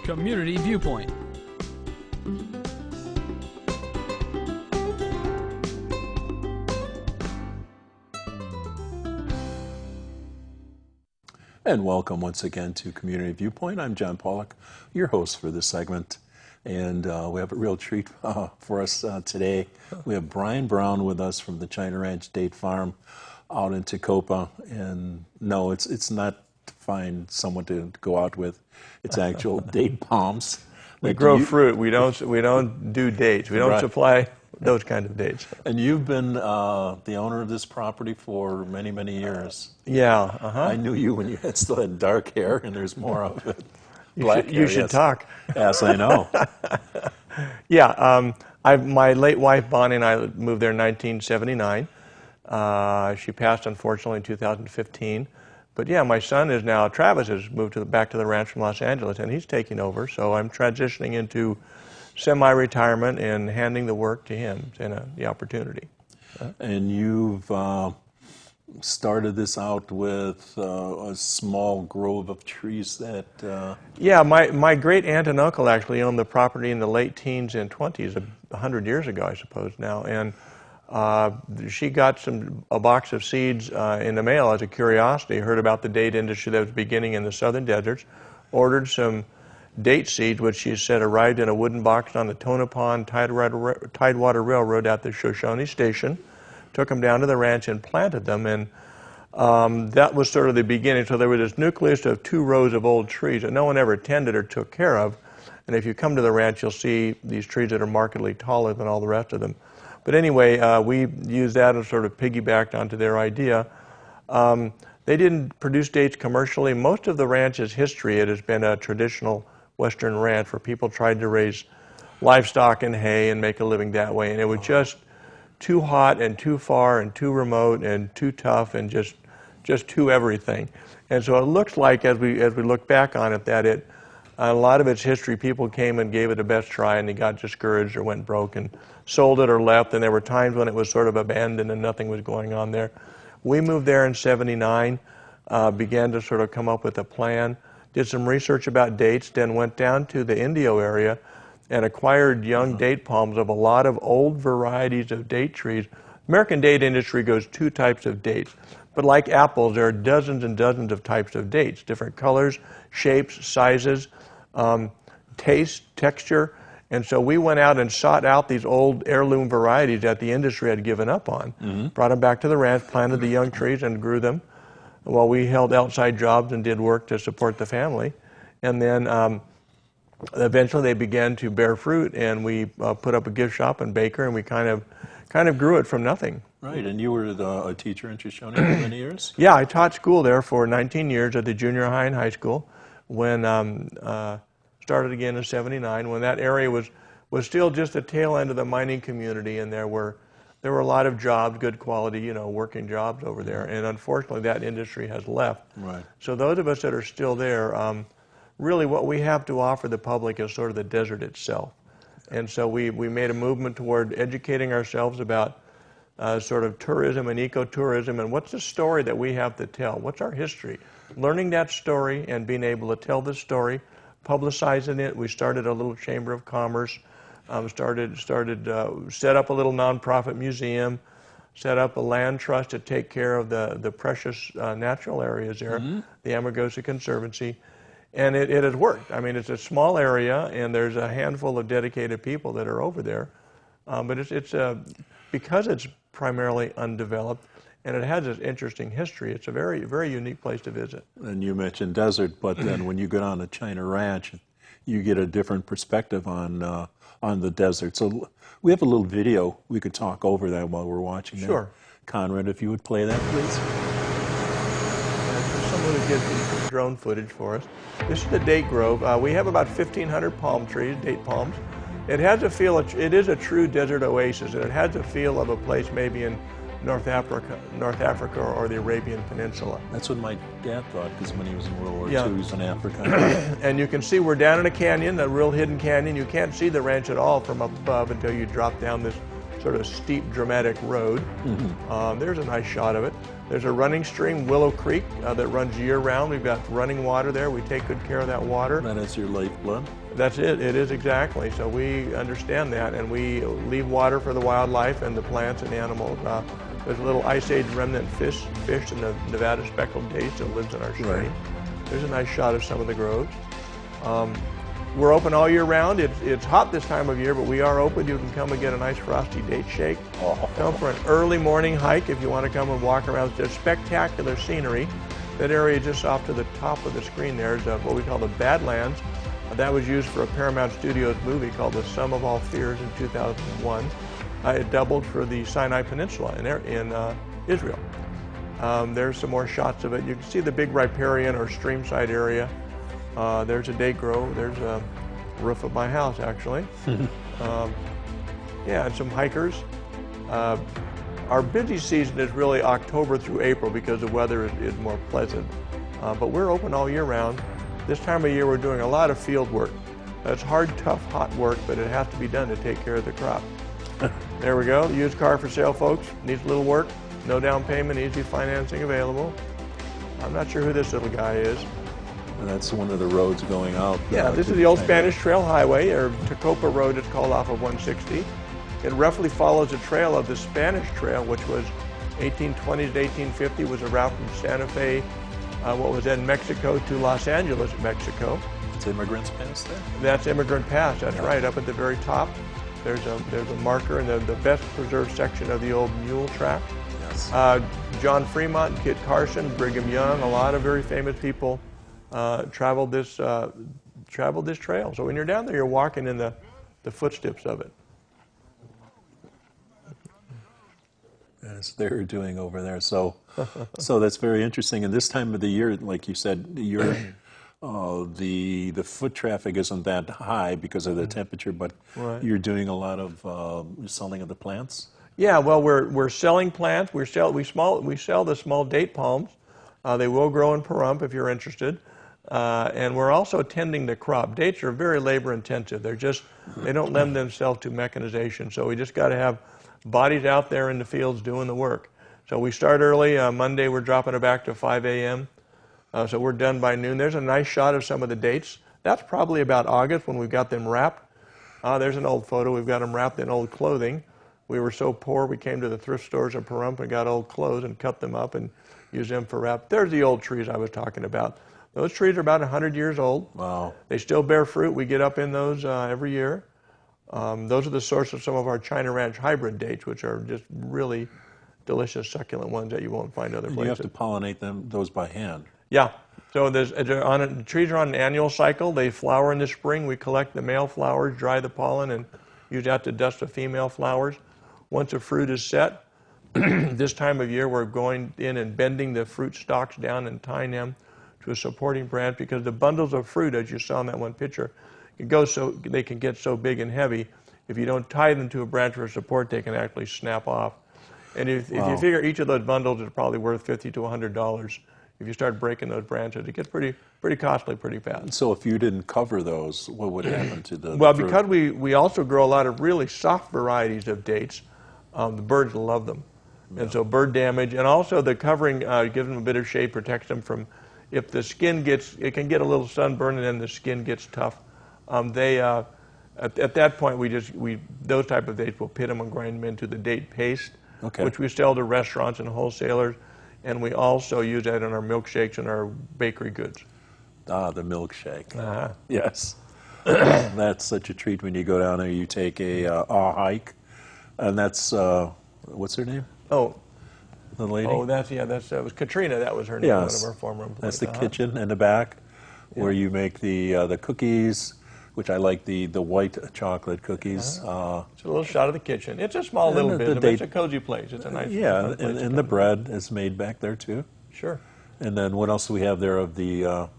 Community Viewpoint. And welcome once again to Community Viewpoint. I'm John Pawluk, your host for this segment. And we have a real treat for us today. We have Brian Brown with us from the China Ranch Date Farm out in Tecopa. And no, it's not to find someone to go out with. It's actual date palms. We grow fruit. We don't do dates. We don't Right. supply those kind of dates. And you've been the owner of this property for many, many years. Yeah. I knew you when you still had dark hair, and there's more of it. You should talk. Yes, I know. Yeah. My late wife Bonnie and I moved there in 1979. She passed unfortunately in 2015. But yeah, my son is now, Travis has moved back to the ranch from Los Angeles, and he's taking over. So I'm transitioning into semi-retirement and handing the work to him and the opportunity. And you've started this out with a small grove of trees that... Yeah, my great aunt and uncle actually owned the property in the late teens and 20s, 100 years ago, I suppose now. And she got a box of seeds in the mail as a curiosity, heard about the date industry that was beginning in the southern deserts, ordered some date seeds, which she said arrived in a wooden box on the Tonopah Tidewater Railroad at the Shoshone Station, took them down to the ranch and planted them, and that was sort of the beginning. So there was this nucleus of 2 rows of old trees that no one ever tended or took care of, and if you come to the ranch, you'll see these trees that are markedly taller than all the rest of them. But anyway, we used that and sort of piggybacked onto their idea. They didn't produce dates commercially. Most of the ranch's history, it has been a traditional Western ranch where people tried to raise livestock and hay and make a living that way, and it was just too hot and too far and too remote and too tough and just too everything. And so it looks like, as we look back on it, that a lot of its history, people came and gave it a best try, and they got discouraged or went broke and sold it or left, and there were times when it was sort of abandoned and nothing was going on there. We moved there in '79, began to sort of come up with a plan, did some research about dates, then went down to the Indio area and acquired young date palms of a lot of old varieties of date trees. American date industry goes 2 types of dates, but like apples, there are dozens and dozens of types of dates, different colors, shapes, sizes, taste, texture. And so we went out and sought out these old heirloom varieties that the industry had given up on, brought them back to the ranch, planted the young trees and grew them while we held outside jobs and did work to support the family. And then eventually they began to bear fruit, and we put up a gift shop and baker, and we kind of grew it from nothing. Right, and you were a teacher in Shoshone for many years? Yeah, I taught school there for 19 years at the junior high and high school. When started again in '79, when that area was still just the tail end of the mining community, and there were a lot of jobs, good quality, working jobs over there. And unfortunately, that industry has left. Right. So those of us that are still there, really what we have to offer the public is sort of the desert itself. And so we made a movement toward educating ourselves about sort of tourism and ecotourism, and what's the story that we have to tell? What's our history? Learning that story and being able to tell the story, publicizing it. We started a little chamber of commerce, set up a little nonprofit museum, set up a land trust to take care of the precious natural areas there, the Amargosa Conservancy. And it has worked. I mean, it's a small area, and there's a handful of dedicated people that are over there. But because it's primarily undeveloped, and it has this interesting history, it's a very, very unique place to visit. And you mentioned desert, but then when you go on to China Ranch, you get a different perspective on the desert. So we have a little video. We could talk over that while we're watching that. Sure. Conrad, if you would play that, please. Someone who gets some drone footage for us. This is the date grove. We have about 1,500 palm trees, date palms. It has a feel, it is a true desert oasis, and it has a feel of a place maybe in North Africa or the Arabian Peninsula. That's what my dad thought, because when he was in World War II, he was in Africa. And you can see we're down in a canyon, a real hidden canyon. You can't see the ranch at all from up above until you drop down this sort of steep, dramatic road. There's a nice shot of it. There's a running stream, Willow Creek, that runs year-round. We've got running water there. We take good care of that water. That is your lifeblood? That's it. It is exactly. So we understand that, and we leave water for the wildlife and the plants and animals. There's a little Ice Age remnant fish in the Nevada speckled dace that lives in our stream. Right. There's a nice shot of some of the groves. We're open all year round. It's hot this time of year, but we are open. You can come and get a nice frosty date shake. Come for an early morning hike if you want to come and walk around. There's spectacular scenery. That area just off to the top of the screen there is what we call the Badlands. That was used for a Paramount Studios movie called The Sum of All Fears in 2001. It doubled for the Sinai Peninsula in Israel. There's some more shots of it. You can see the big riparian or streamside area. There's a date grove. There's a roof of my house, actually. Yeah, and some hikers. Our busy season is really October through April because the weather is more pleasant. But we're open all year round. This time of year we're doing a lot of field work. It's hard, tough, hot work, but it has to be done to take care of the crop. There we go. Used car for sale, folks. Needs a little work. No down payment, easy financing available. I'm not sure who this little guy is. And that's one of the roads going out. Yeah, this is the old Spanish Trail Highway, or Tecopa Road, it's called, off of 160. It roughly follows the trail of the Spanish Trail, which was 1820 to 1850, was a route from Santa Fe, what was then Mexico, to Los Angeles, Mexico. It's Immigrants Pass there? That's Immigrant Pass, that's right, up at the very top. There's a marker in the best preserved section of the old mule track. Yes. John Fremont, Kit Carson, Brigham Young, a lot of very famous people traveled this trail. So when you're down there, you're walking in the footsteps of it. As they're doing over there. So that's very interesting. And this time of the year, like you said, the foot traffic isn't that high because of the temperature, but Right. you're doing a lot of selling of the plants? Yeah, well, we're selling plants. We sell the small date palms. They will grow in Pahrump if you're interested. And we're also tending the crop. Dates are very labor intensive. They don't lend themselves to mechanization. So we just got to have bodies out there in the fields doing the work. So we start early. Monday we're dropping it back to 5 a.m. So we're done by noon. There's a nice shot of some of the dates. That's probably about August when we've got them wrapped. There's an old photo. We've got them wrapped in old clothing. We were so poor we came to the thrift stores in Pahrump and got old clothes and cut them up and used them for wrap. There's the old trees I was talking about. Those trees are about 100 years old. Wow. They still bear fruit. We get up in those every year. Those are the source of some of our China Ranch hybrid dates, which are just really delicious, succulent ones that you won't find other places. You have to pollinate those by hand. Yeah. So the trees are on an annual cycle. They flower in the spring. We collect the male flowers, dry the pollen, and use that to dust the female flowers. Once a fruit is set, this time of year we're going in and bending the fruit stalks down and tying them to a supporting branch, because the bundles of fruit, as you saw in that one picture, they can get so big and heavy. If you don't tie them to a branch for support, they can actually snap off. And if you figure each of those bundles is probably worth $50 to $100, if you start breaking those branches, it gets pretty costly pretty fast. So if you didn't cover those, what would happen to the Well, fruit? because we also grow a lot of really soft varieties of dates, the birds love them. And so bird damage, and also the covering gives them a bit of shade, protects them from, if the skin it can get a little sunburn and then the skin gets tough. At that point, those type of dates, we'll pit them and grind them into the date paste, which we sell to restaurants and wholesalers, and we also use that in our milkshakes and our bakery goods. Ah, the milkshake. Uh-huh. Yes. That's such a treat when you go down there. You take a hike, and that's, what's her name? Oh. The lady? Oh, that was Katrina. That was her name, Yes. one of our former employees. That's the kitchen in the back, where you make the cookies, which I like the white chocolate cookies. It's a little shot of the kitchen. It's a small little business. It's a cozy place. It's a nice place and the bread is made back there too. Sure. And then what else do we have there of the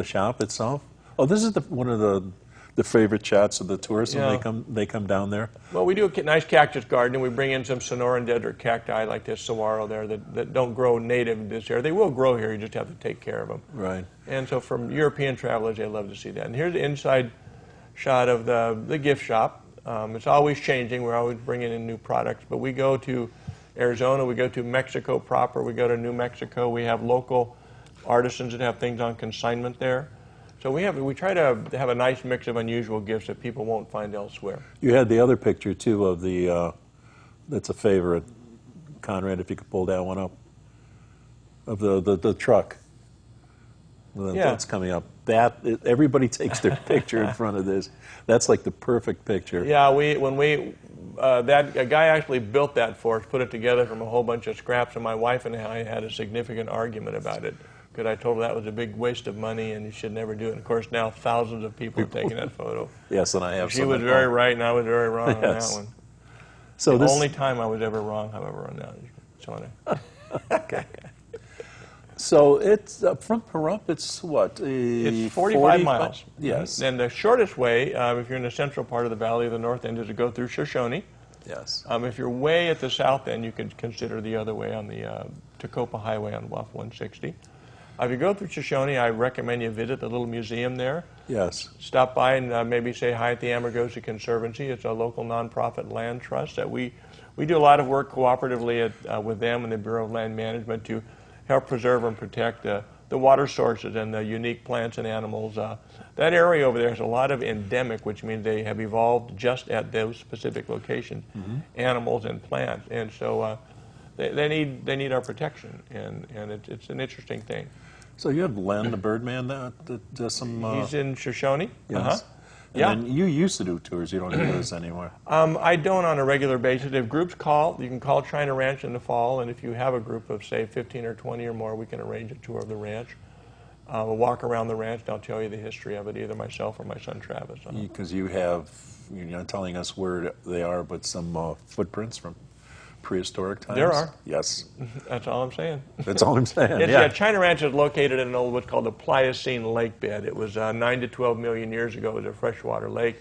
shop itself? Oh, this is one of the favorite shots of the tourists when they come down there. Well, we do a nice cactus garden, and we bring in some Sonoran desert cacti like this saguaro there that don't grow native in this area. They will grow here. You just have to take care of them. Right. And so from European travelers, they love to see that. And here's the inside shot of the gift shop. It's always changing. We're always bringing in new products. But we go to Arizona, we go to Mexico proper, we go to New Mexico. We have local artisans that have things on consignment there. So we try to have a nice mix of unusual gifts that people won't find elsewhere. You had the other picture too of the that's a favorite, Conrad. If you could pull that one up, of the truck. Yeah. That's coming up. Everybody takes their picture in front of this. That's like the perfect picture. Yeah, a guy actually built that for us, put it together from a whole bunch of scraps, and my wife and I had a significant argument about it. Because I told her that was a big waste of money and you should never do it. And of course, now thousands of people have taken that photo. Yes, and I have. She was very right, and I was very wrong on that one. So the only time I was ever wrong, however, on that. So okay. So it's from Pahrump. It's what? It's 45 miles. Yes. And the shortest way, if you're in the central part of the valley, the north end, is to go through Shoshone. Yes. If you're way at the south end, you could consider the other way on the Tacoma Highway on WAF 160. If you go through Shoshone, I recommend you visit the little museum there. Yes. Stop by and maybe say hi at the Amargosa Conservancy. It's a local nonprofit land trust that we do a lot of work cooperatively with them and the Bureau of Land Management to help preserve and protect the water sources and the unique plants and animals. That area over there has a lot of endemic, which means they have evolved just at those specific locations, animals and plants. And so they need our protection, and it's an interesting thing. So you have Len, the Birdman, that does some... He's in Shoshone. Yes. Yeah. And you used to do tours. You don't do those anymore. I don't on a regular basis. If groups call, you can call China Ranch in the fall, and if you have a group of, say, 15 or 20 or more, we can arrange a tour of the ranch. We'll walk around the ranch, and I'll tell you the history of it, either myself or my son Travis. Because you have, you're not telling us where they are, but some footprints from prehistoric times? There are. Yes. That's all I'm saying. That's all I'm saying, Yeah, China Ranch is located in an old, what's called a Pliocene lake bed. It was 9 to 12 million years ago. It was a freshwater lake.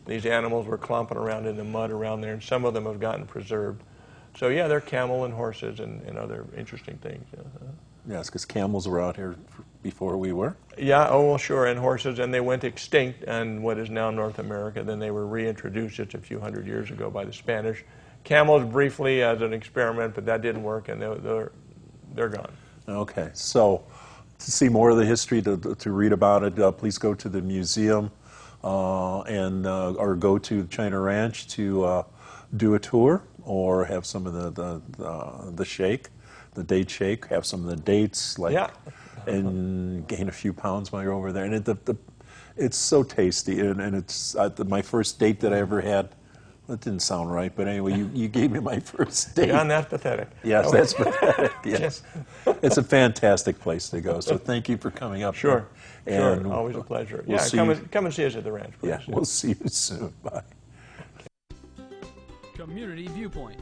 These animals were clomping around in the mud around there, and some of them have gotten preserved. So, yeah, they're camel and horses and other interesting things. Yes, because camels were out here before we were. Yeah, oh, well, sure, and horses, and they went extinct in what is now North America. Then they were reintroduced just a few hundred years ago by the Spanish. Camels briefly as an experiment, but that didn't work, and they're gone. Okay, so to see more of the history, to read about it, please go to the museum or go to China Ranch to do a tour, or have some of the shake, the date shake, have some of the dates, and gain a few pounds while you're over there. And it's so tasty, and it's my first date that I ever had. That didn't sound right, but anyway, you gave me my first date. John, that's pathetic. Yes, that's pathetic. Yes, it's a fantastic place to go. So thank you for coming up. Sure, and sure, always a pleasure. We'll come and see us at the ranch, please. Yeah, we'll see you soon. Bye. Community Viewpoint.